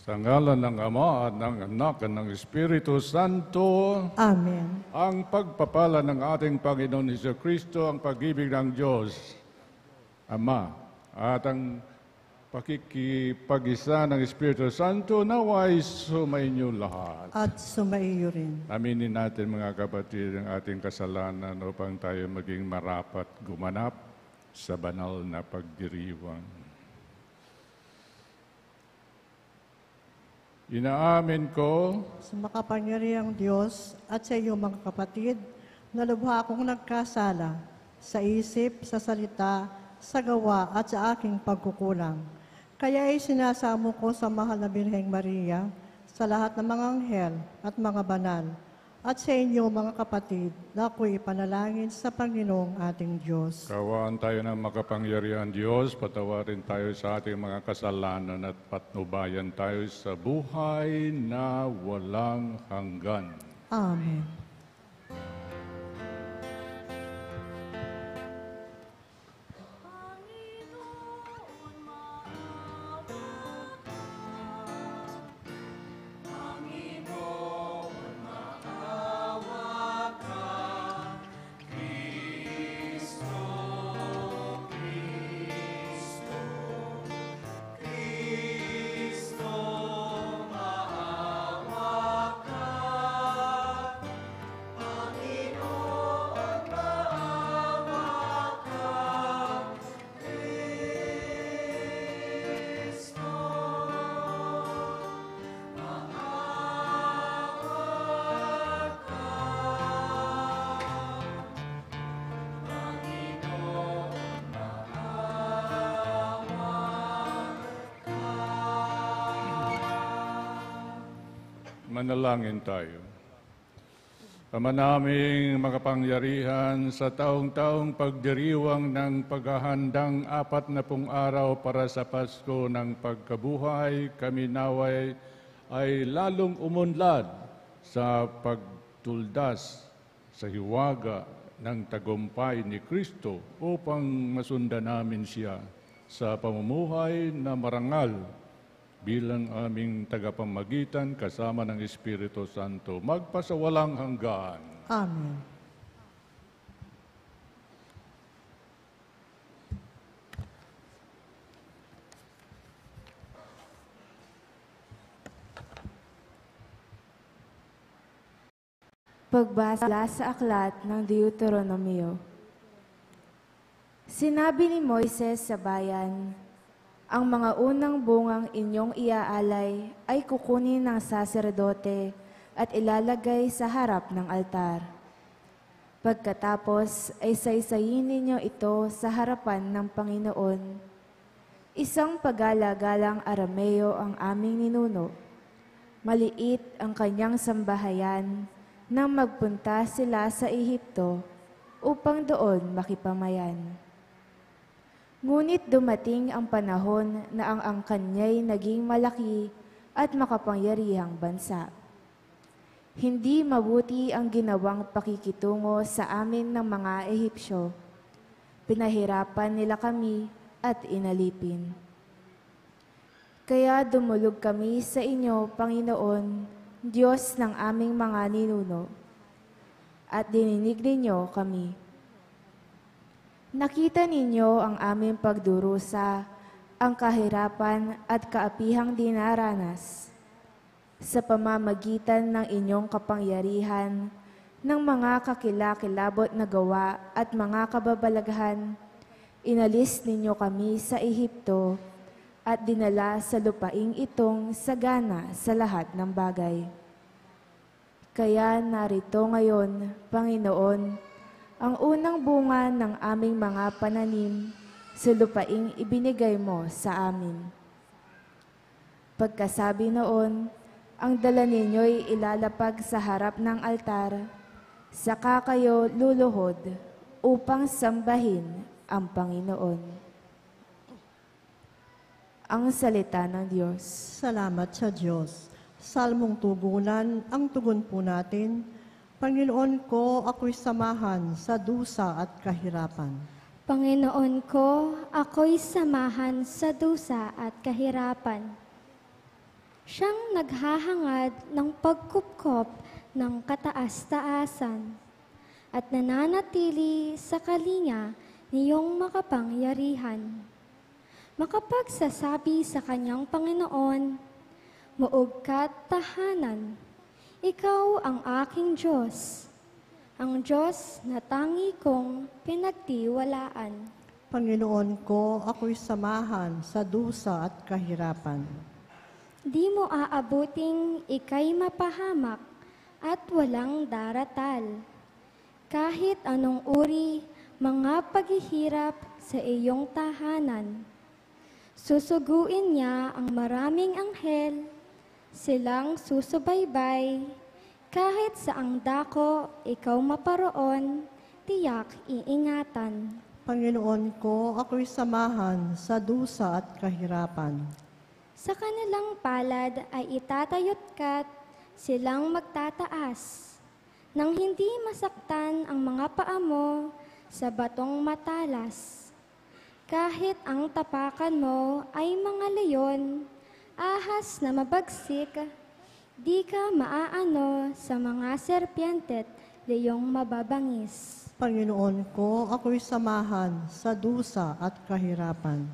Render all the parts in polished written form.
Sa ngalan ng Ama at ng Anak at ng Espiritu Santo. Amen. Ang pagpapala ng ating Panginoon Jesucristo, ang pag-ibig ng Diyos, Ama, at ang pakikipag-isa ng Espiritu Santo naway sumainyo lahat. At sumaiyo rin. Aminin natin mga kapatid ang ating kasalanan upang tayo maging marapat gumanap sa banal na pagdiriwang. Inaamin ko Sa makapangyarihang Diyos at sa iyo mga kapatid, na lubha akong nagkasala sa isip, sa salita, sa gawa at sa aking pagkukulang. Kaya ay sinasamo ko sa mahal na Birheng Maria, sa lahat ng mga anghel at mga banal, at sa inyo mga kapatid, na ako'y panalangin sa Panginoong ating Diyos. kawaan tayo ng makapangyarihan Diyos, patawarin tayo sa ating mga kasalanan at patnubayan tayo sa buhay na walang hanggan. Amen. Manalangin tayo. Ama naming makapangyarihan, sa taong-taong pagdiriwang ng paghahandang 40 araw para sa Pasko ng pagkabuhay, kami naway ay lalong umunlad sa pagtuldas sa hiwaga ng tagumpay ni Kristo upang masundan namin siya sa pamumuhay na marangal bilang aming tagapamagitan kasama ng Espiritu Santo, magpasawalang hanggan. Amen. Pagbasa sa aklat ng Deuteronomio. Sinabi ni Moises sa bayan, ang mga unang bungang inyong iaalay ay kukunin ng saserdote at ilalagay sa harap ng altar. Pagkatapos ay saysayin ninyo ito sa harapan ng Panginoon. Isang pagala-galang Arameo ang aming ninuno. Maliit ang kanyang sambahayan nang magpunta sila sa Ehipto upang doon makipamayan. Ngunit dumating ang panahon na ang kanya'y naging malaki at makapangyarihang bansa. Hindi mabuti ang ginawang pakikitungo sa amin ng mga Ehipsyo. Pinahirapan nila kami at inalipin. Kaya dumulog kami sa inyo, Panginoon, Diyos ng aming mga ninuno, at dininig ninyo kami. Nakita ninyo ang aming pagdurusa, ang kahirapan at kaapihang dinaranas. Sa pamamagitan ng inyong kapangyarihan, ng mga kakilakilabot na gawa at mga kababalaghan, inalis ninyo kami sa Ehipto at dinala sa lupaing itong sagana sa lahat ng bagay. Kaya narito ngayon, Panginoon, ang unang bunga ng aming mga pananim sa lupaing ibinigay mo sa amin. Pagkasabi noon, ang dala ninyo'y ilalapag sa harap ng altar, saka kayo luluhod upang sambahin ang Panginoon. Ang salita ng Diyos. Salamat sa Diyos. Salmong tugunan, ang tugon po natin. Panginoon ko, ako'y samahan sa dusa at kahirapan. Panginoon ko, ako'y samahan sa dusa at kahirapan. Siyang naghahangad ng pagkupkop ng kataas-taasan at nananatili sa kalinga niyong makapangyarihan. Makapagsasabi sa kanyang Panginoon, "Muog ka't tahanan, ikaw ang aking Diyos, ang Diyos na tangi kong pinagtiwalaan." Panginoon ko, ako'y samahan sa dusa at kahirapan. Di mo aabuting ika'y mapahamak at walang daratal. Kahit anong uri, mga paghihirap sa iyong tahanan. Susuguin niya ang maraming anghel, silang susubaybay. Kahit saang dako, ikaw maparoon, tiyak iingatan. Panginoon ko, ako'y samahan sa dusa at kahirapan. Sa kanilang palad ay itatayot ka't silang magtataas, nang hindi masaktan ang mga paa mo sa batong matalas. Kahit ang tapakan mo ay mga leyon, ahas na mabagsik, di ka maaano sa mga serpiente't leyong mababangis. Panginoon ko, ako'y samahan sa dusa at kahirapan.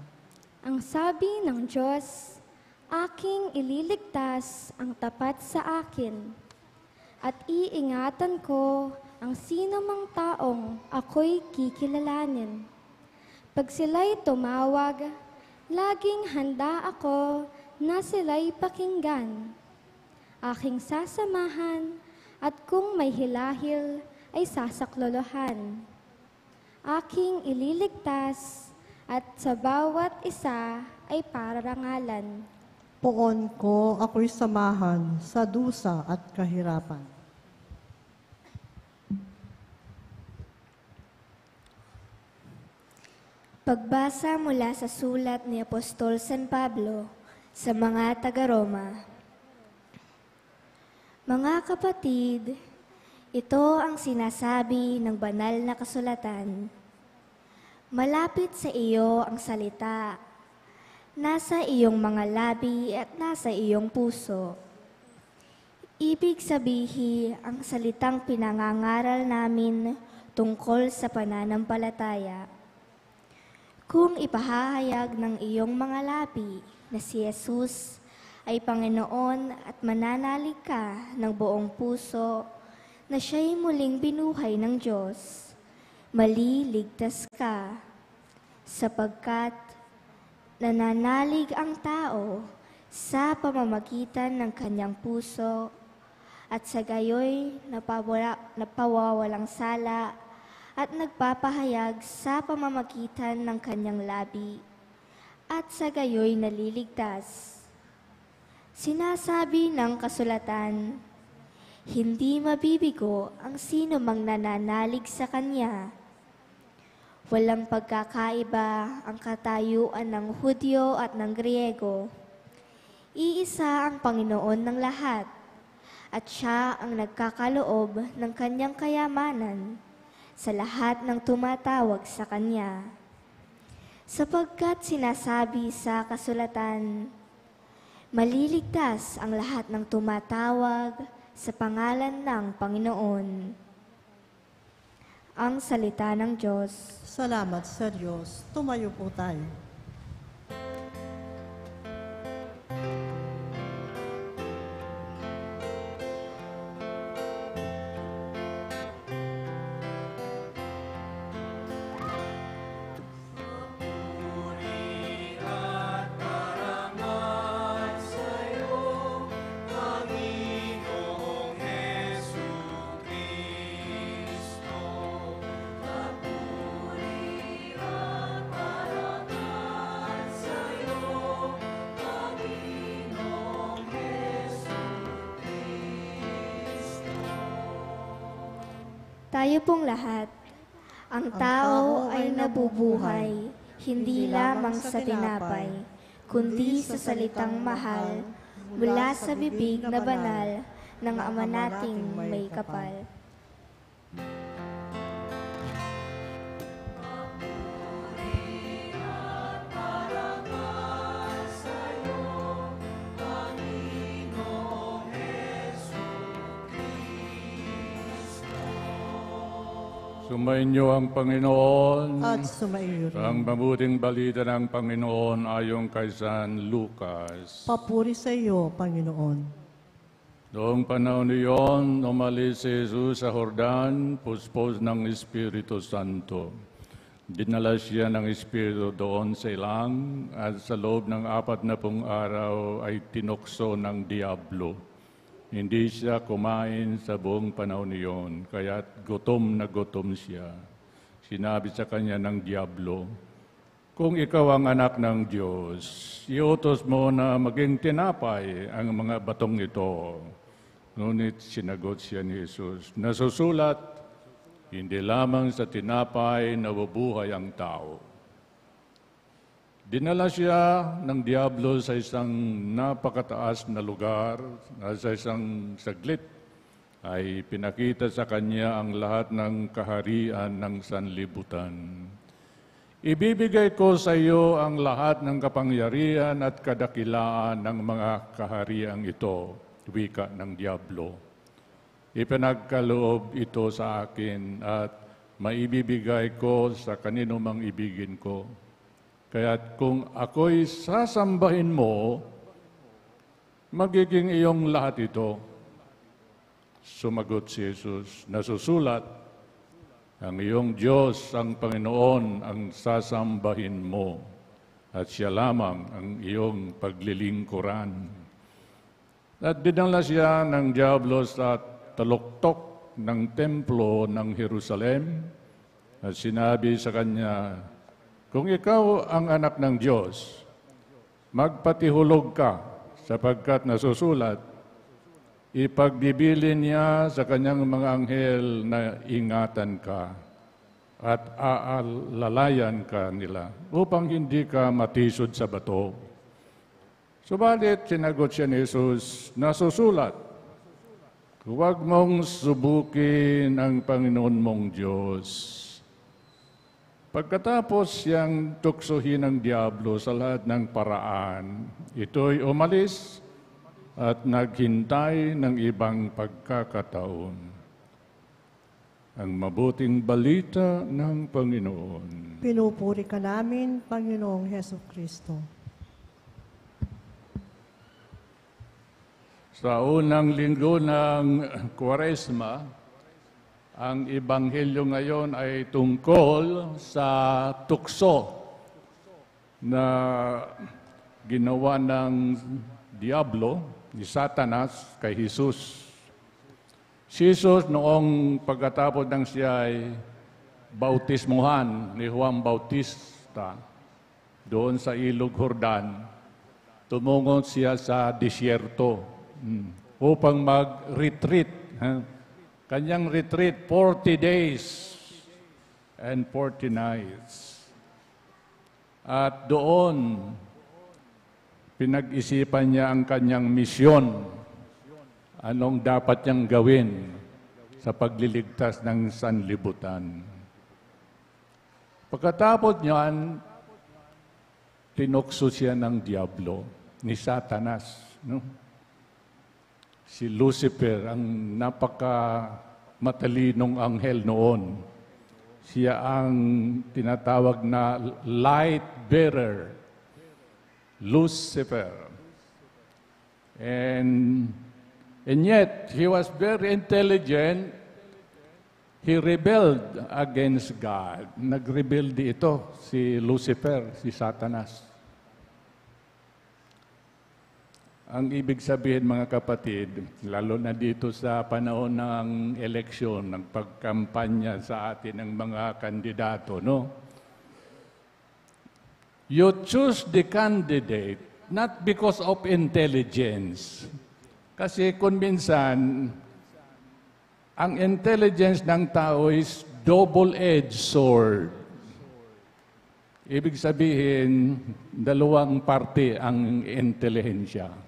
Ang sabi ng Diyos, aking ililigtas ang tapat sa akin, at iingatan ko ang sino mang taong ako'y kikilalanin. Pag sila'y tumawag, laging handa ako na sila'y pakinggan. Aking sasamahan at kung may hilahil ay sasaklolohan. Aking ililigtas at sa bawat isa ay pararangalan. Poon ko, ako'y samahan sa dusa at kahirapan. Pagbasa mula sa sulat ni Apostol San Pablo sa mga taga-Roma. Mga kapatid, ito ang sinasabi ng banal na kasulatan. Malapit sa iyo ang salita, nasa iyong mga labi at nasa iyong puso. Ibig sabihin ang salitang pinangangaral namin tungkol sa pananampalataya. Kung ipahahayag ng iyong mga labi na si Jesus ay Panginoon at mananalig ka ng buong puso na siya'y muling binuhay ng Diyos, maliligtas ka, sapagkat nananalig ang tao sa pamamagitan ng kanyang puso at sa gayoy napawawalang sala at nagpapahayag sa pamamagitan ng kanyang labi at sa gayoy naliligtas. Sinasabi ng kasulatan, hindi mabibigo ang sino mang nananalig sa kanya. Walang pagkakaiba ang katayuan ng Hudyo at ng Griego. Iisa ang Panginoon ng lahat, at siya ang nagkakaloob ng kanyang kayamanan sa lahat ng tumatawag sa kanya. Sapagkat sinasabi sa kasulatan, maliligtas ang lahat ng tumatawag sa pangalan ng Panginoon. Ang salita ng Diyos. Salamat sa Diyos. Tumayo po tayo. Tayo pong lahat, ang tao ay nabubuhay, hindi lamang sa tinapay, kundi sa salitang mahal mula sa bibig na banal ng Ama nating may kapal. Sumainyo ang Panginoon. at sumaiyo rin. Ang mabuting balita ng Panginoon ayon kay San Lucas. Papuri sa iyo, Panginoon. Noong panahon niyon, umalis si Jesus sa Jordan, puspos ng Espiritu Santo. Dinala siya ng Espiritu doon sa ilang at sa loob ng 40 araw ay tinukso ng Diablo. Hindi siya kumain sa buong panahon niyon, kaya't gutom na gutom siya. Sinabi sa kanya ng Diablo, "Kung ikaw ang anak ng Diyos, iutos mo na maging tinapay ang mga batong ito." Ngunit sinagot siya ni Jesus, "Nasusulat, hindi lamang sa tinapay nabubuhay ang tao." Dinala siya ng Diablo sa isang napakataas na lugar na sa isang saglit ay pinakita sa kanya ang lahat ng kaharian ng sanlibutan. "Ibibigay ko sa iyo ang lahat ng kapangyarihan at kadakilaan ng mga kahariang ito," wika ng Diablo. "Ipinagkaloob ito sa akin at maibibigay ko sa kanino mang ibigin ko. Kaya't kung ako'y sasambahin mo, magiging iyong lahat ito." Sumagot si Jesus, "Nasusulat, ang iyong Diyos, ang Panginoon, ang sasambahin mo, at siya lamang ang iyong paglilingkuran." At dinala siya ng Diablo sa taluktok ng templo ng Jerusalem at sinabi sa kanya, "Kung ikaw ang anak ng Diyos, magpatihulog ka sapagkat nasusulat, ipagbibilin niya sa kanyang mga anghel na ingatan ka at aalalayan ka nila upang hindi ka matisod sa bato." Subalit, sinagot siya ni Jesus, "Nasusulat, huwag mong subukin ang Panginoon mong Diyos." Pagkatapos siyang tuksohin ng Diablo sa lahat ng paraan, ito'y umalis at naghintay ng ibang pagkakataon. Ang mabuting balita ng Panginoon. Pinupuri ka namin, Panginoong Heso Kristo. Sa unang linggo ng Kwaresma, ang Ebanghelyo ngayon ay tungkol sa tukso na ginawa ng Diablo, ni Satanas, kay Jesus. Si Jesus noong pagkatapos ng siya ay bautismuhan ni Juan Bautista doon sa Ilog Jordan, tumungo siya sa disyerto upang mag-retreat. Kanyang retreat, 40 days and 40 nights. At doon, pinag-isipan niya ang kanyang misyon. Anong dapat niyang gawin sa pagliligtas ng sanlibutan. Pagkatapos niyan, tinukso siya ng Diablo, ni Satanas. No? Si Lucifer, ang napaka-matalinong anghel noon. Siya ang tinatawag na light bearer, Lucifer. And yet, he was very intelligent. He rebelled against God. Nag-rebel ito, si Lucifer, si Satanas. Ang ibig sabihin, mga kapatid, lalo na dito sa panahon ng eleksyon, ng pagkampanya sa atin ng mga kandidato, no? You choose the candidate not because of intelligence. Kasi kung minsan, ang intelligence ng tao is double-edged sword. Ibig sabihin, dalawang parte ang intelihensya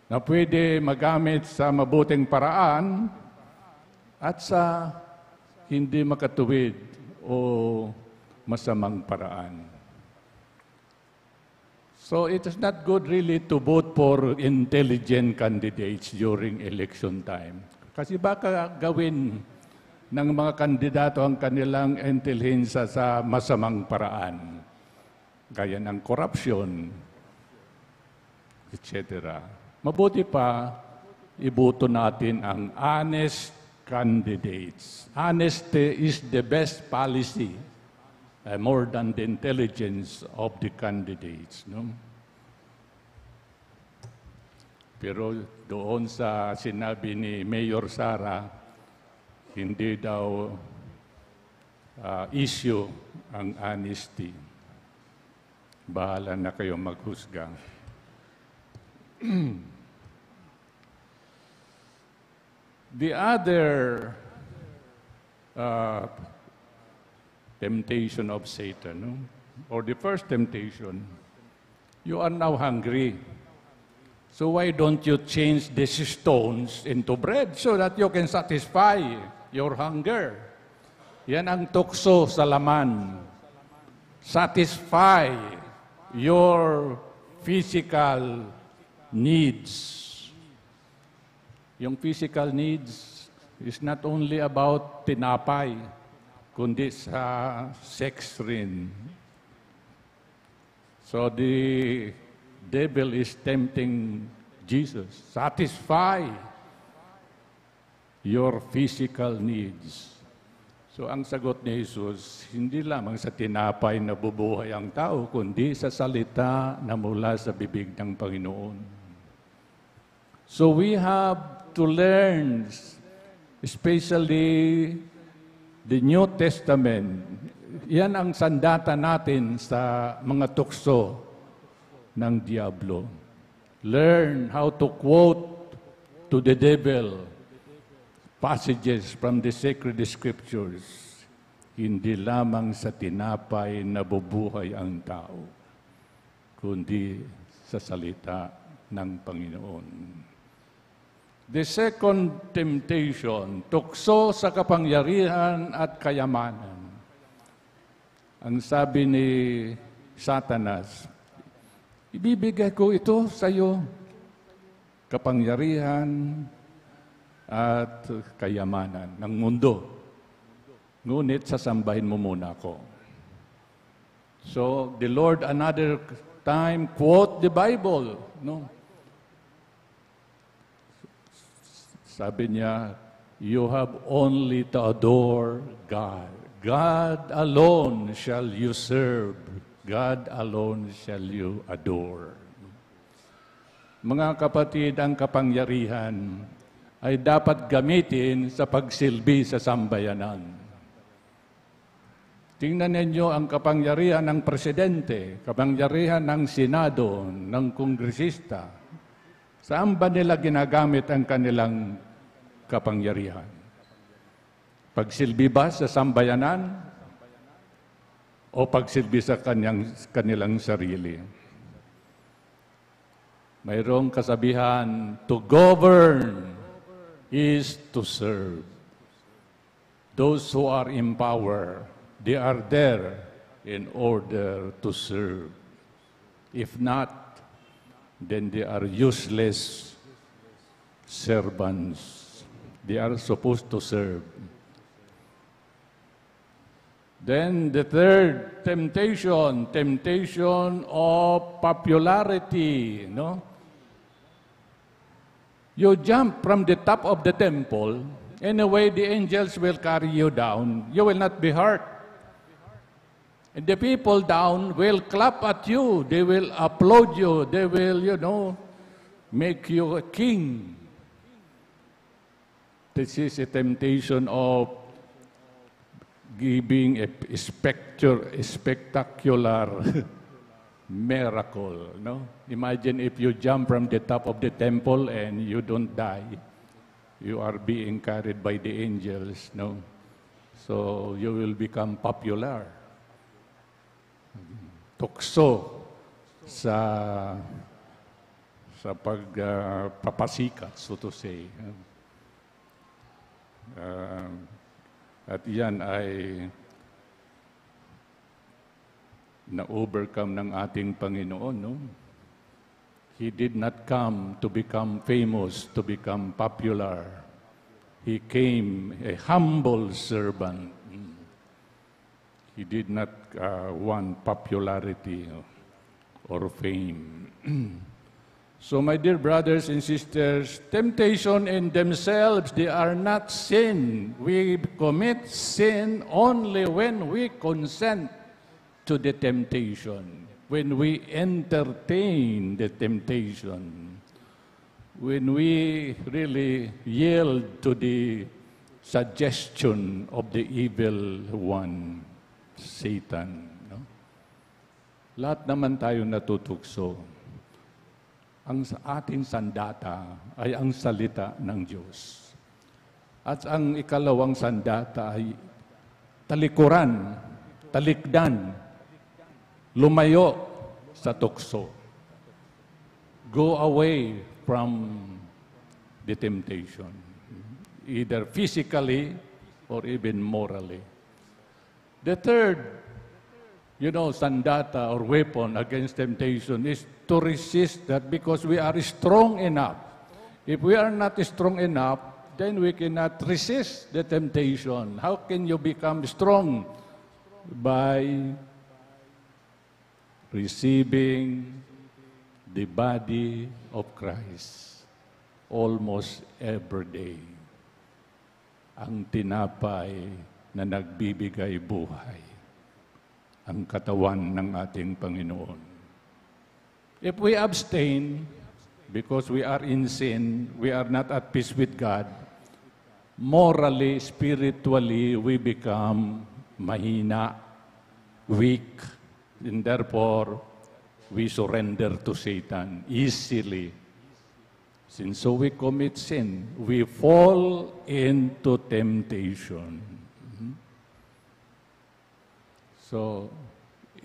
na pwede magamit sa mabuting paraan at sa hindi makatuwid o masamang paraan. So it is not good really to vote for intelligent candidates during election time. Kasi baka gawin ng mga kandidato ang kanilang intelihensya sa masamang paraan, gaya ng corruption, etc. Mabuti pa, iboto natin ang honest candidates. Honesty is the best policy, more than the intelligence of the candidates. No? Pero doon sa sinabi ni Mayor Sara, hindi daw issue ang honesty. Bahala na kayo maghusga. The other temptation of Satan, no? Or the first temptation, you are now hungry. So why don't you change these stones into bread so that you can satisfy your hunger? Yan ang tukso sa laman. Satisfy your physical needs. Yung physical needs is not only about tinapay, kundi sa sex rin. So the devil is tempting Jesus. Satisfy your physical needs. So ang sagot ni Jesus, hindi lamang sa tinapay na bubuhay ang tao, kundi sa salita na mula sa bibig ng Panginoon. So we have to learn, especially the New Testament. Yan ang sandata natin sa mga tukso ng diablo. Learn how to quote to the devil passages from the sacred scriptures. Hindi lamang sa tinapay na bubuhay ang tao, kundi sa salita ng Panginoon. The second temptation, tukso sa kapangyarihan at kayamanan. Ang sabi ni Satanas, ibibigay ko ito sa iyo, kapangyarihan at kayamanan ng mundo. Ngunit sasambahin mo muna ako. So, the Lord another time quote the Bible, no? Sabi niya, you have only to adore God. God alone shall you serve. God alone shall you adore. Mga kapatid, ang kapangyarihan ay dapat gamitin sa pagsilbi sa sambayanan. Tingnan ninyo ang kapangyarihan ng presidente, kapangyarihan ng senado, ng kongresista. Saan ba nila ginagamit ang kanilang kapangyarihan? Pagsilbi ba sa sambayanan o pagsilbi sa kanilang sarili? Mayroong kasabihan, to govern is to serve. Those who are in power, they are there in order to serve. If not, then they are useless servants. They are supposed to serve. Then the third temptation, temptation of popularity, no? You jump from the top of the temple, anyway the angels will carry you down. You will not be hurt. And the people down will clap at you. They will applaud you. They will, make you a king. This is a temptation of giving a spectacular miracle. No? Imagine if you jump from the top of the temple and you don't die. You are being carried by the angels. No? So you will become popular. Tukso sa pagpapasikat, so to say. At yan ay na-overcome ng ating Panginoon. No? He did not come to become famous, to become popular. He came a humble servant. He did not want popularity or fame. So, my dear brothers and sisters, temptation in themselves, they are not sin. We commit sin only when we consent to the temptation, when we entertain the temptation, when we really yield to the suggestion of the evil one, Satan. No? Lahat naman tayo natutukso. Ang ating sandata ay ang salita ng Diyos. At ang ikalawang sandata ay talikuran, talikdan, lumayo sa tukso. Go away from the temptation, either physically or even morally. The third, sandata or weapon against temptation is to resist that because we are strong enough. If we are not strong enough, then we cannot resist the temptation. How can you become strong? By receiving the body of Christ almost every day. Ang tinapay na nagbibigay buhay, ang katawan ng ating Panginoon. If we abstain because we are in sin, we are not at peace with God, morally, spiritually, we become mahina, weak, and therefore, we surrender to Satan easily. Since so we commit sin, we fall into temptation. So,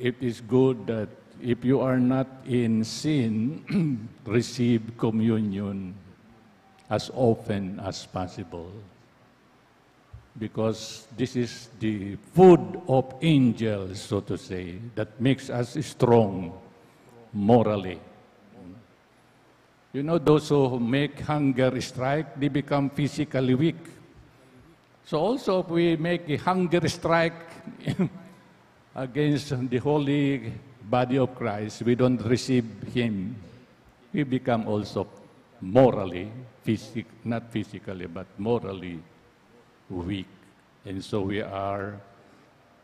it is good that if you are not in sin, receive communion as often as possible. Because this is the food of angels, so to say, that makes us strong morally. Those who make hunger strike, they become physically weak. So also, if we make a hunger strike against the holy body of Christ, we don't receive Him, we become also morally, not physically, but morally weak. And so we are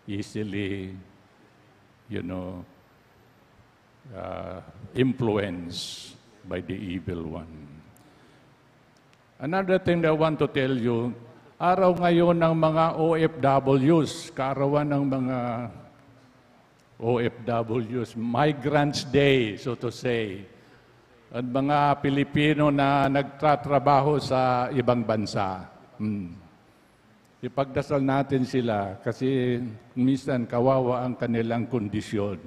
easily, influenced by the evil one. Another thing that I want to tell you, araw ngayon ng mga OFWs, kaarawan ng mga OFWs, Migrants Day, so to say, at mga Pilipino na nagtatrabaho sa ibang bansa. Ipagdasal natin sila kasi minsan kawawa ang kanilang kondisyon.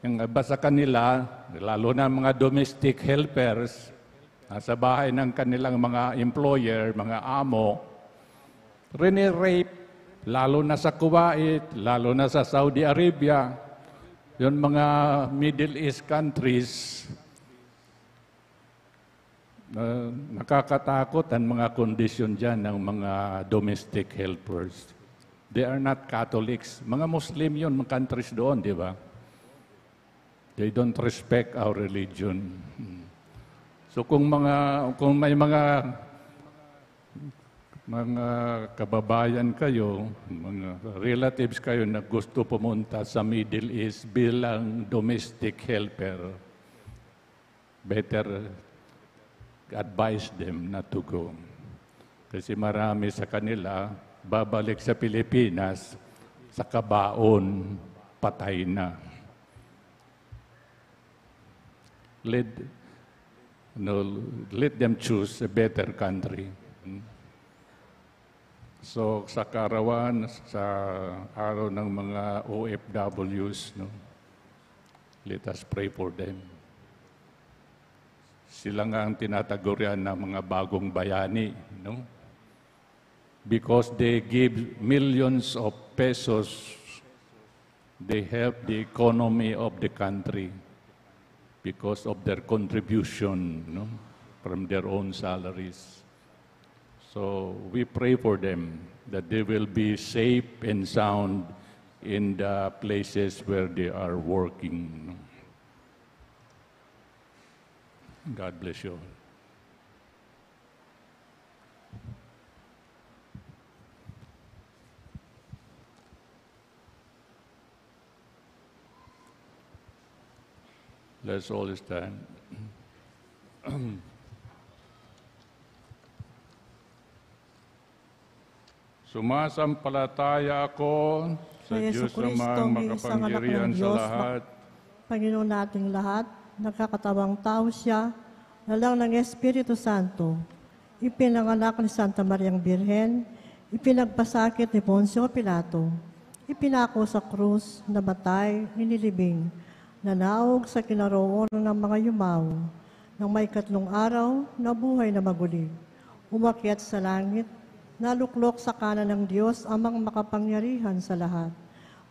Yung iba sa kanila, lalo na mga domestic helpers, sa bahay ng kanilang mga employer, mga amo, rini-rape, lalo na sa Kuwait, lalo na sa Saudi Arabia, yung mga Middle East countries, nakakatakot ang mga kondisyon dyan ng mga domestic helpers. They are not Catholics. Mga Muslim yun, mga countries doon, di ba? They don't respect our religion. So kung may mga kababayan kayo, mga relatives kayo na gusto pumunta sa Middle East bilang domestic helper, better advise them not to go. Kasi marami sa kanila babalik sa Pilipinas sa kabaon, patay na. Let them choose a better country. So, sa kaarawan, sa araw ng mga OFWs, let us pray for them. Sila nga ang tinatagurian ng mga bagong bayani, Because they give millions of pesos, they help the economy of the country because of their contribution, from their own salaries. So we pray for them that they will be safe and sound in the places where they are working. God bless you all. Let's all stand. Sumasampalataya ako sa Yesu Diyos Kristo, namang may isang anak ng makapangyarihan sa Diyos, lahat, Panginoon nating lahat, nagkakatawang tao siya, nalang ng Espiritu Santo, ipinanganak ni Santa Mariang Birhen, ipinagpasakit ni Poncio Pilato, ipinako sa krus, namatay, inilibing, nanaog sa kinaroonan ng mga yumaw, nang may 3 araw, nabuhay na maguli, umakyat sa langit, naluklok sa kanan ng Diyos amang makapangyarihan sa lahat.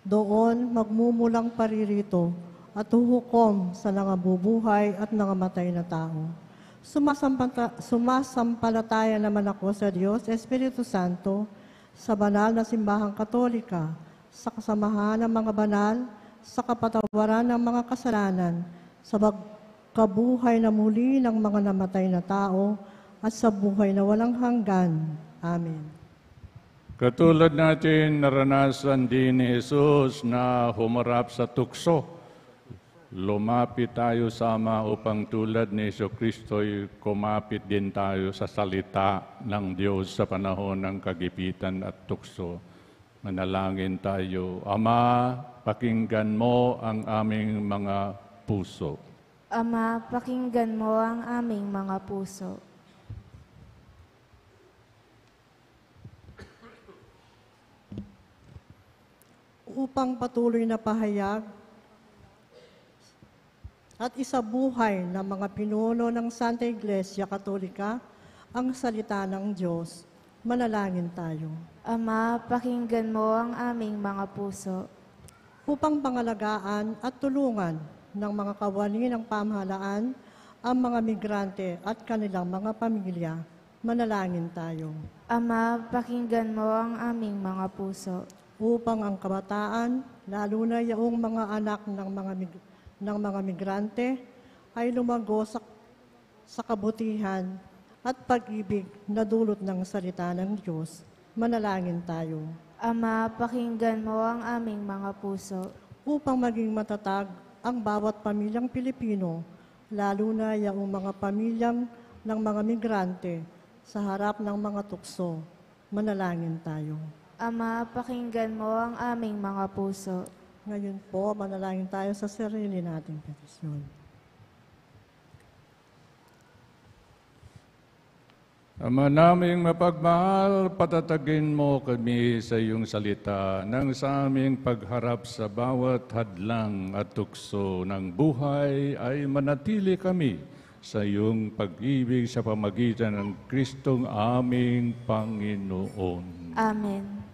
Doon magmumulang paririto at huhukom sa nangabubuhay at nangamatay na tao. Sumasampalataya naman ako sa Diyos, Espiritu Santo, sa banal na simbahang katolika, sa kasamahan ng mga banal, sa kapatawaran ng mga kasalanan, sa kabuhay na muli ng mga namatay na tao, at sa buhay na walang hanggan. Amen. katulad natin naranasan din ni Jesus na humarap sa tukso. Lumapit tayo sama upang tulad ni Jesucristo'y kumapit din tayo sa salita ng Diyos sa panahon ng kagipitan at tukso. Manalangin tayo. Ama, pakinggan mo ang aming mga puso. Ama, pakinggan mo ang aming mga puso. Upang patuloy na pahayag at isabuhay ng mga pinuno ng Santa Iglesia Katolika ang salita ng Diyos, manalangin tayo. Ama, pakinggan mo ang aming mga puso. Upang pangalagaan at tulungan ng mga kawani ng pamahalaan ang mga migrante at kanilang mga pamilya, manalangin tayo. Ama, pakinggan mo ang aming mga puso. Upang ang kabataan, lalo na yaong mga anak ng mga migrante, ay lumago sa kabutihan at pag-ibig na dulot ng salita ng Diyos. Manalangin tayo. Ama, pakinggan mo ang aming mga puso. Upang maging matatag ang bawat pamilyang Pilipino, lalo na yaong mga pamilyang ng mga migrante sa harap ng mga tukso. Manalangin tayo. Ama, pakinggan mo ang aming mga puso. Ngayon po, manalangin tayo sa sarili nating petisyon. Ama naming mapagmahal, patatagin mo kami sa iyong salita nang sa aming pagharap sa bawat hadlang at tukso ng buhay ay manatili kami sa iyong pag-ibig sa pamagitan ng Kristong aming Panginoon. Amen.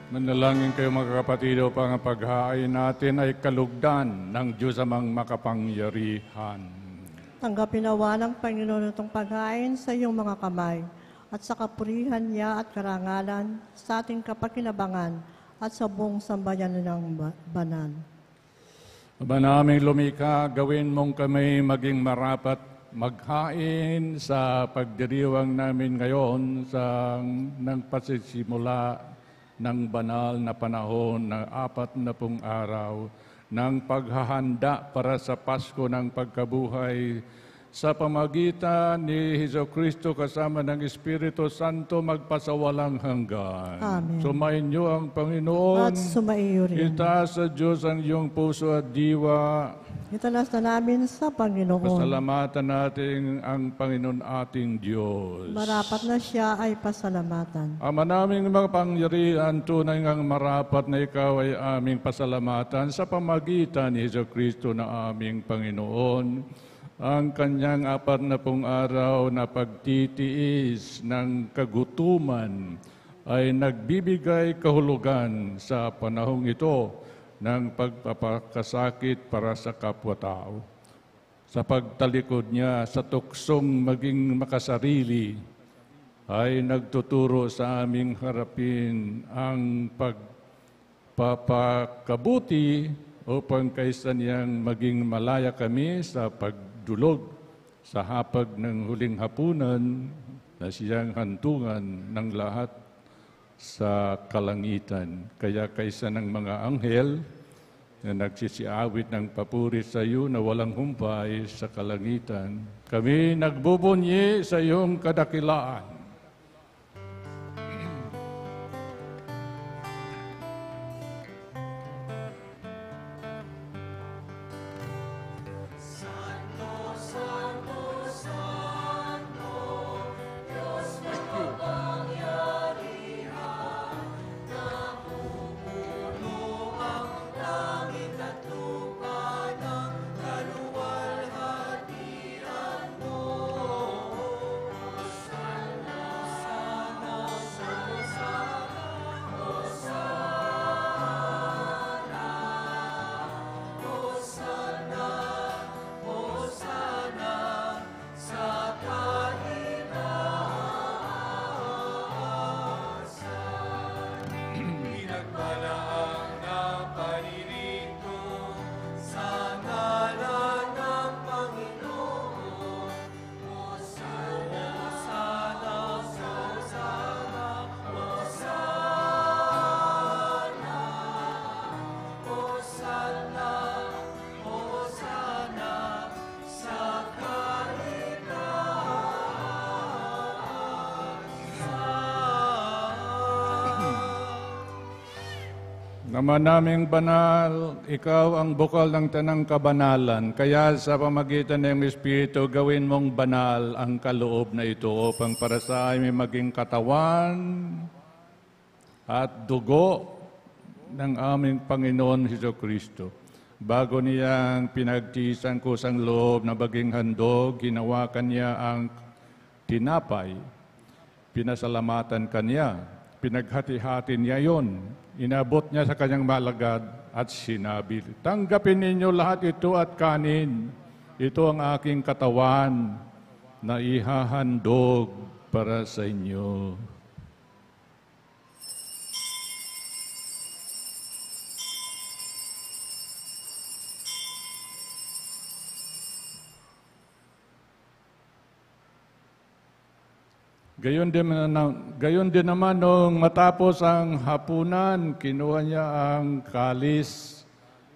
Manalangin kayo mga kapatid upang ang paghain natin ay kalugdan ng Diyos amang makapangyarihan. Tanggapin nawa ng Panginoon itong paghain sa iyong mga kamay at sa kapurihan niya at karangalan sa ating kapakinabangan at sa buong sambayan ng banal. Aba naming lumika, gawin mong kami maging marapat maghain sa pagdiriwang namin ngayon sa ng pasisimula ng banal na panahon ng 40 araw ng paghahanda para sa Pasko ng pagkabuhay sa pamagitan ni Jesucristo kasama ng Espiritu Santo magpasawalang hanggan. Amen. Sumainyo ang Panginoon. At sumaiyo rin. Itaas sa Diyos ang iyong puso at diwa. Italas na namin sa Panginoon. Pasalamatan natin ang Panginoon ating Diyos. Marapat na siya ay pasalamatan. Ama naming makapangyarihan, tunay ngang marapat na ikaw ay aming pasalamatan sa pamagitan ni Jesucristo na aming Panginoon. Ang kanyang 40 araw na pagtitiis ng kagutuman ay nagbibigay kahulugan sa panahong ito ng pagpapakasakit para sa kapwa-tao. Sa pagtalikod niya sa tuksong maging makasarili, ay nagtuturo sa aming harapin ang pagpapakabuti upang kaysa niyang maging malaya kami sa pagdulog sa hapag ng huling hapunan na siyang hantungan ng lahat sa kalangitan. Kaya kaysa ng mga anghel na nagsisiawit ng papuri sa iyo na walang humpay sa kalangitan, kami nagbubunyi sa iyong kadakilaan. Ama naming banal, ikaw ang bukal ng tanang kabanalan. Kaya sa pamagitan ng Espiritu, gawin mong banal ang kaloob na ito upang para sa amin maging katawan at dugo ng aming Panginoon Jesucristo. Bago niyang pinagtiisang kusang loob na baging handog, hinawakan niya ang tinapay. Pinasalamatan kanya. Pinaghati-hati niya yon. Inabot niya sa kanyang malagad at sinabi, "Tanggapin ninyo lahat ito at kanin. Ito ang aking katawan na ihahandog para sa inyo." Gayon din naman nung matapos ang hapunan, kinuha niya ang kalis,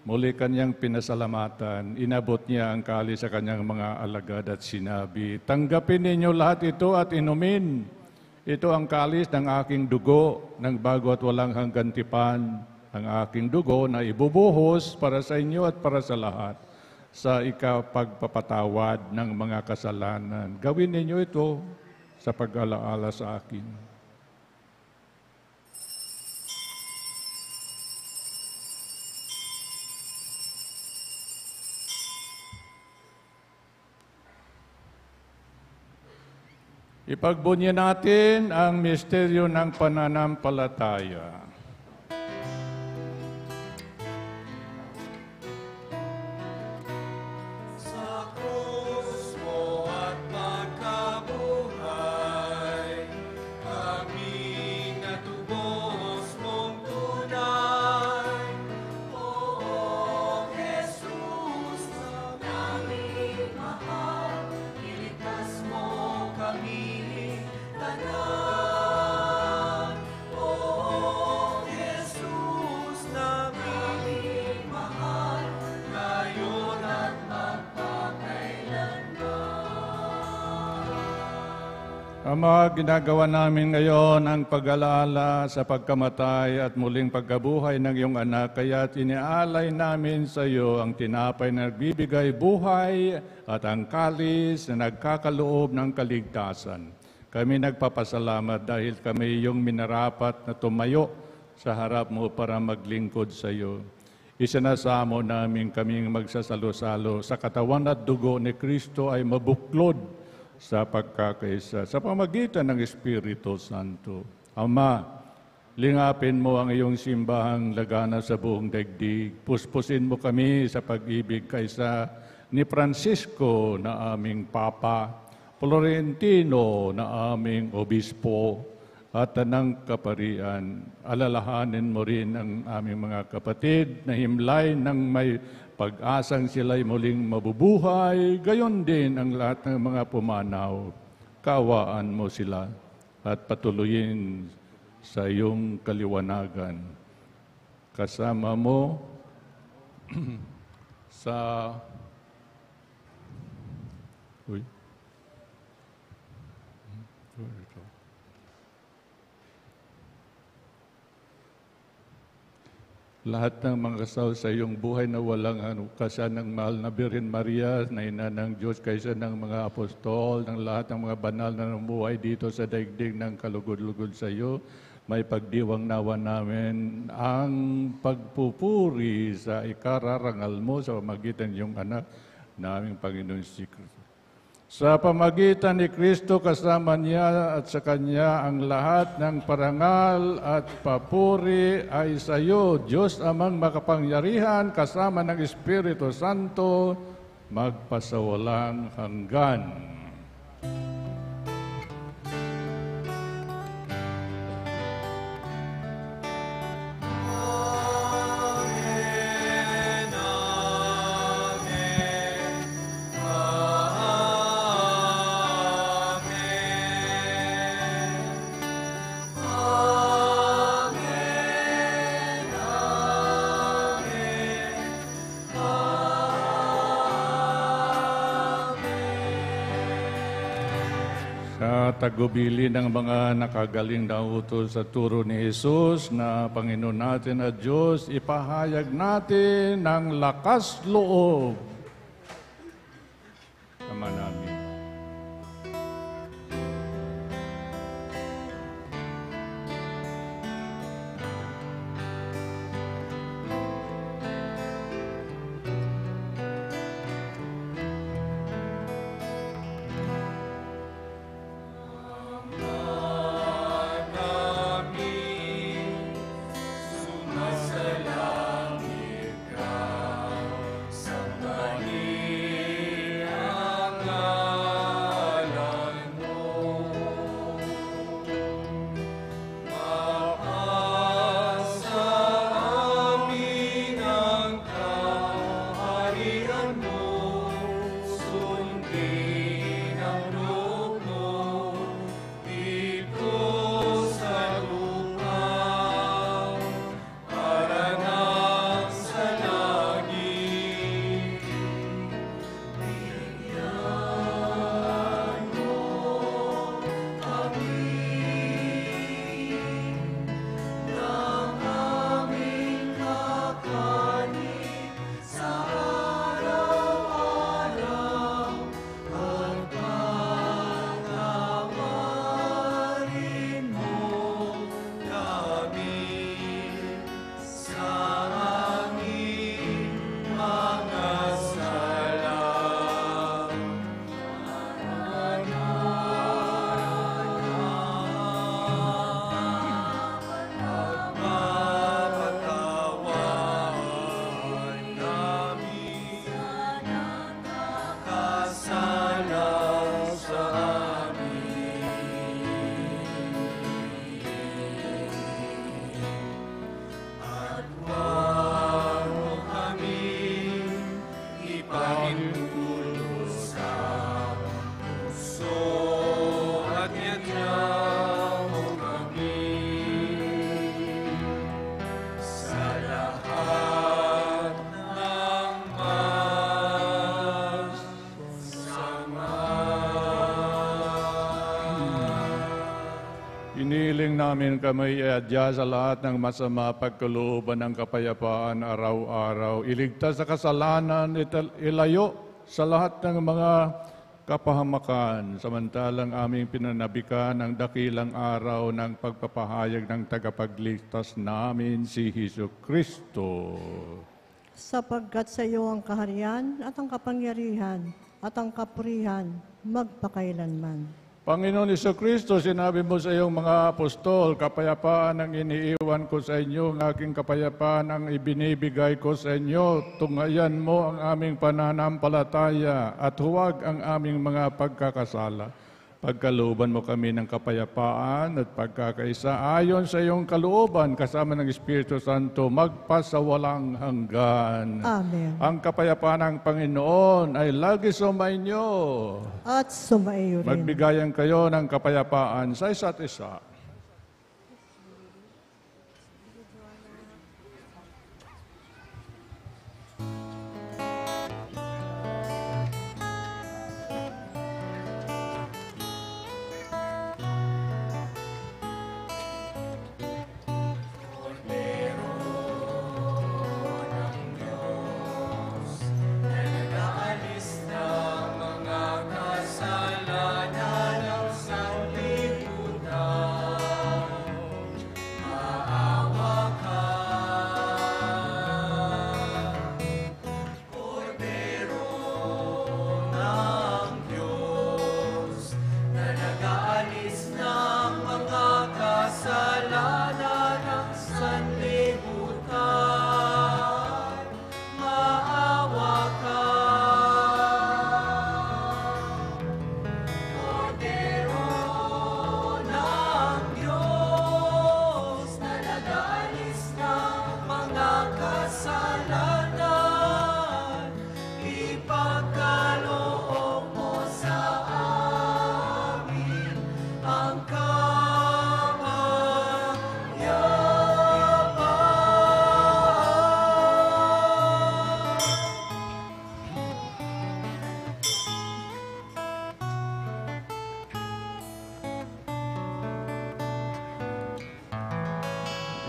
muli kanyang pinasalamatan. Inabot niya ang kalis sa kanyang mga alagad at sinabi, "Tanggapin ninyo lahat ito at inumin. Ito ang kalis ng aking dugo, ng bago at walang hanggan tipan, ang aking dugo na ibubuhos para sa inyo at para sa lahat, sa ikapagpapatawad ng mga kasalanan. Gawin ninyo ito sa pag-alaala sa akin." Ipagbunyi natin ang misteryo ng pananampalataya. Ama, ginagawa namin ngayon ang pag-alala sa pagkamatay at muling pagkabuhay ng iyong anak, kaya iniaalay namin sa iyo ang tinapay na nagbibigay buhay at ang kalis na nagkakaloob ng kaligtasan. Kami nagpapasalamat dahil kami iyong minarapat na tumayo sa harap mo para maglingkod sa iyo. Isinasamo namin kaming magsasalo-salo sa katawan at dugo ni Kristo ay mabuklod sa pagkakaisa, sa pamagitan ng Espiritu Santo. Ama, lingapin mo ang iyong simbahang lagana sa buong daigdig. Puspusin mo kami sa pag-ibig kaysa ni Francisco na aming Papa, Florentino na aming Obispo, at ng kaparian. Alalahanin mo rin ang aming mga kapatid na himlay ng may pag-asang sila'y muling mabubuhay, gayon din ang lahat ng mga pumanaw. Kaawaan mo sila at patuloyin sa iyong kaliwanagan. Kasama mo sa lahat ng mga kasal sa iyong buhay na walang kasan ng mahal na Birhen Maria, na ina ng Diyos, kaysa ng mga apostol, ng lahat ng mga banal na namuhay dito sa daigdig ng kalugod-lugod sa iyo, may pagdiwang nawa namin ang pagpupuri sa ikararangal mo sa pamagitan ng iyong anak, naming Panginoon si Kristo. Sa pamagitan ni Kristo, kasama niya at sa Kanya ang lahat ng parangal at papuri ay sa iyo, Diyos amang makapangyarihan, kasama ng Espiritu Santo, magpasawalang hanggan. Sa tagubili ng mga nakagaling na utos sa turo ni Jesus na Panginoon natin at Diyos, ipahayag natin ng lakas loob. Ama namin. Sumasalangit ka sa Iniling namin kami iadya sa lahat ng masama pagkalooban ng kapayapaan araw-araw. Iligtas sa kasalanan, ilayo sa lahat ng mga kapahamakan. Samantalang aming pinanabikan ang dakilang araw ng pagpapahayag ng tagapagligtas namin si Hesus Kristo. Sapagkat sa iyo ang kaharian at ang kapangyarihan at ang kapurihan magpakailanman. Panginoon Hesus Kristo, sinabi mo sa iyong mga apostol, kapayapaan ang iniiwan ko sa inyo, ang aking kapayapaan ang ibinibigay ko sa inyo. Tungayan mo ang aming pananampalataya at huwag ang aming mga pagkakasala. Pagkalooban mo kami ng kapayapaan at pagkakaisa ayon sa iyong kalooban kasama ng Espiritu Santo magpasawalang hanggan. Amen. Ang kapayapaan ng Panginoon ay lagi sumainyo. At sumaiyo rin. Magbigayan kayo ng kapayapaan sa isa't isa.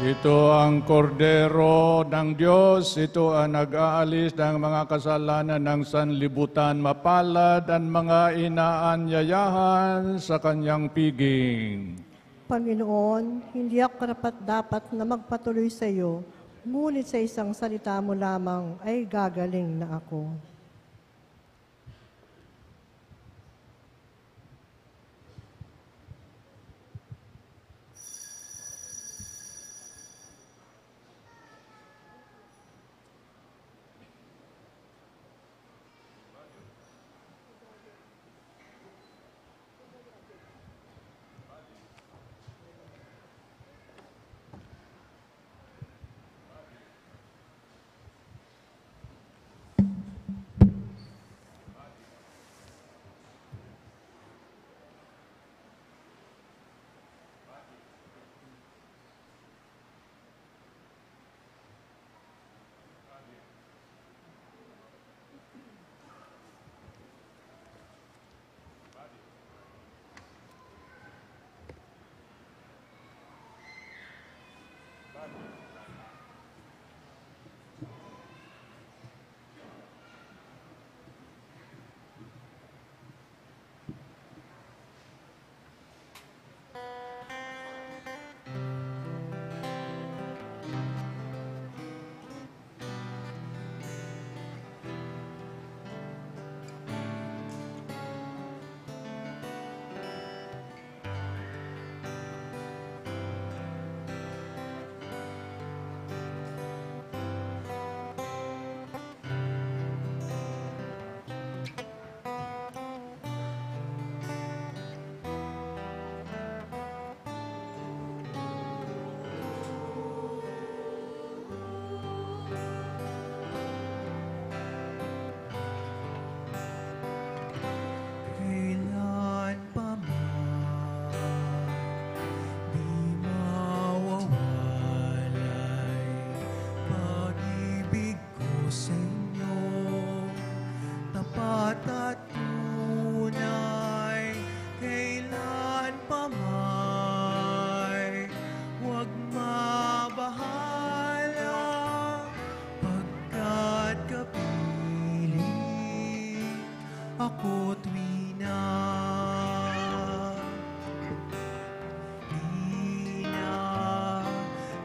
Ito ang kordero ng Diyos, ito ang nag-aalis ng mga kasalanan ng sanlibutan. Mapalad ang mga inaanyayahan sa kanyang piging. Panginoon, hindi ako karapat-dapat na magpatuloy sa iyo, ngunit sa isang salita mo lamang ay gagaling na ako.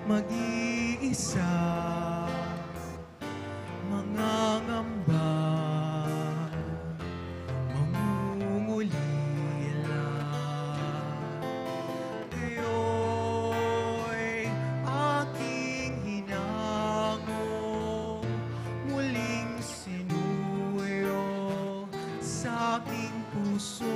mag-iisa, mangangamba, mangungulila. Kayo'y aking hinango, muling sinuyo sa aking puso.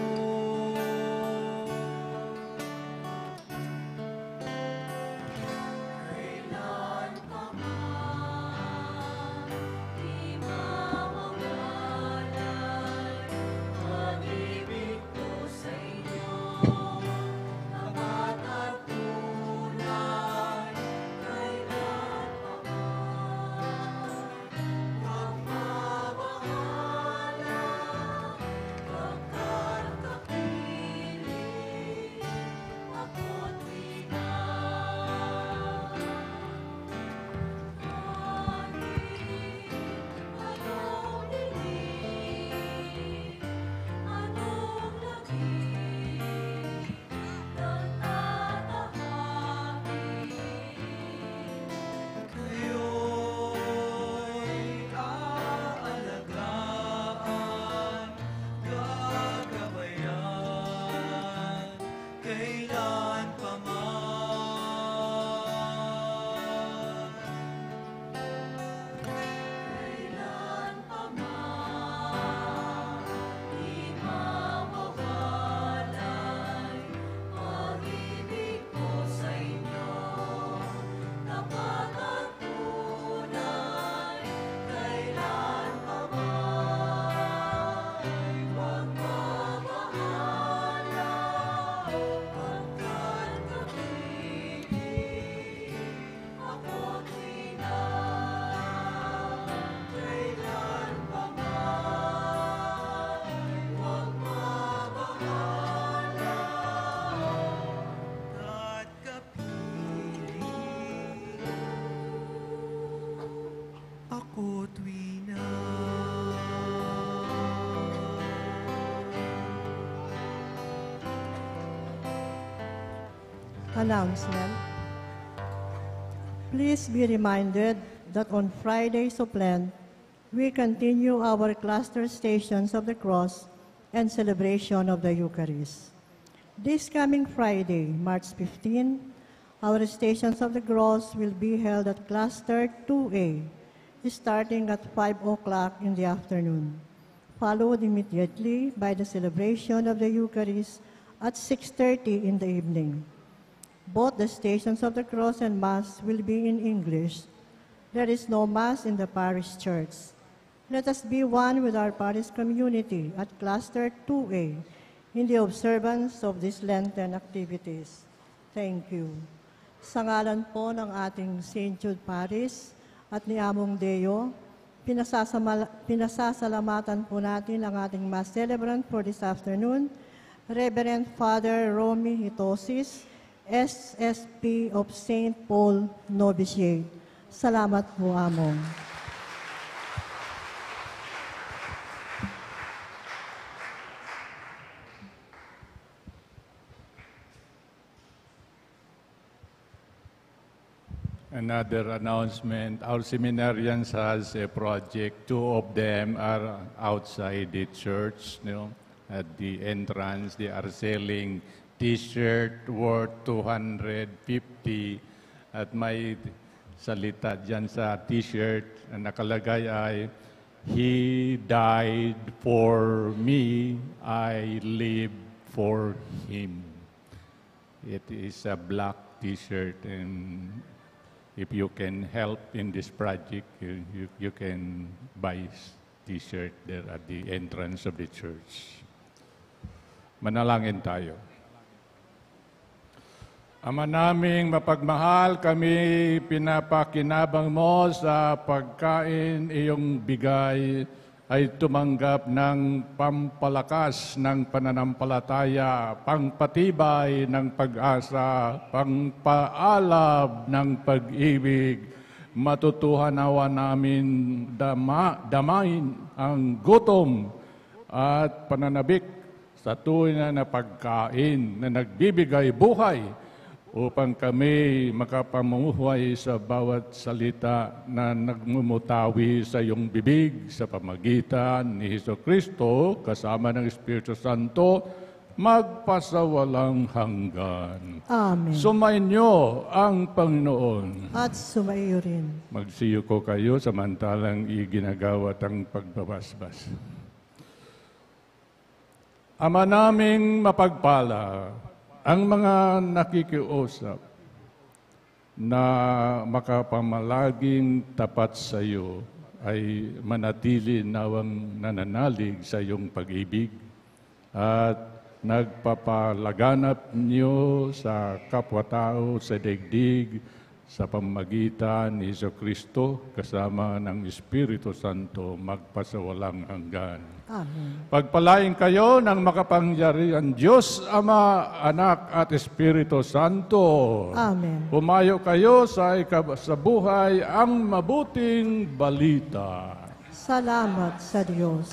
Announcement. Please be reminded that on Fridays of Lent, we continue our cluster Stations of the Cross and celebration of the Eucharist. This coming Friday, March 15, our Stations of the Cross will be held at Cluster 2A, starting at 5 o'clock in the afternoon, followed immediately by the celebration of the Eucharist at 6:30 in the evening. Both the Stations of the Cross and Mass will be in English. There is no Mass in the parish church. Let us be one with our parish community at Cluster 2A in the observance of these Lenten activities. Thank you. Sa ngalan po ng ating St. Jude Parish at ni Among Deo, pinasasalamatan po natin ang ating Mass celebrant for this afternoon, Reverend Father Romy Hitosis, SSP of St. Paul Novitiate. Salamat po, Among. Another announcement, our seminarians has a project. 2 of them are outside the church, at the entrance. They are selling T-shirt worth 250 at may salita dyan sa T-shirt na nakalagay ay, "He died for me, I live for Him." It is a black T-shirt, and if you can help in this project, you can buy T-shirt there at the entrance of the church. Manalangin tayo. Ama naming mapagmahal, kami pinapakinabang mo sa pagkain iyong bigay ay tumanggap ng pampalakas ng pananampalataya, pangpatibay ng pag-asa, pangpaalab ng pag-ibig. Matutuhan nawa namin damain ang gutom at pananabik sa tunay na pagkain na nagbibigay buhay upang kami makapamuhay sa bawat salita na nagmumutawi sa iyong bibig sa pamagitan ni Hesukristo kasama ng Espiritu Santo magpasawalang hanggan. Amen. Sumainyo ang Panginoon. At sumaiyo rin. Magsiyuko kayo samantalang iginagawat ang pagbabasbas. Ama naming mapagpala, ang mga nakikiusap na makapamalaging tapat sa iyo ay manatili nawang nananalig sa iyong pag-ibig at nagpapalaganap niyo sa kapwa-tao sa daigdig sa pamamagitan ni Hesukristo kasama ng Espiritu Santo magpasawalang hanggan. Amen. Pagpalain kayo ng makapangyarihan Diyos, Ama, Anak at Espiritu Santo. Amen. Pumayo kayo sa buhay ang mabuting balita. Salamat sa Diyos.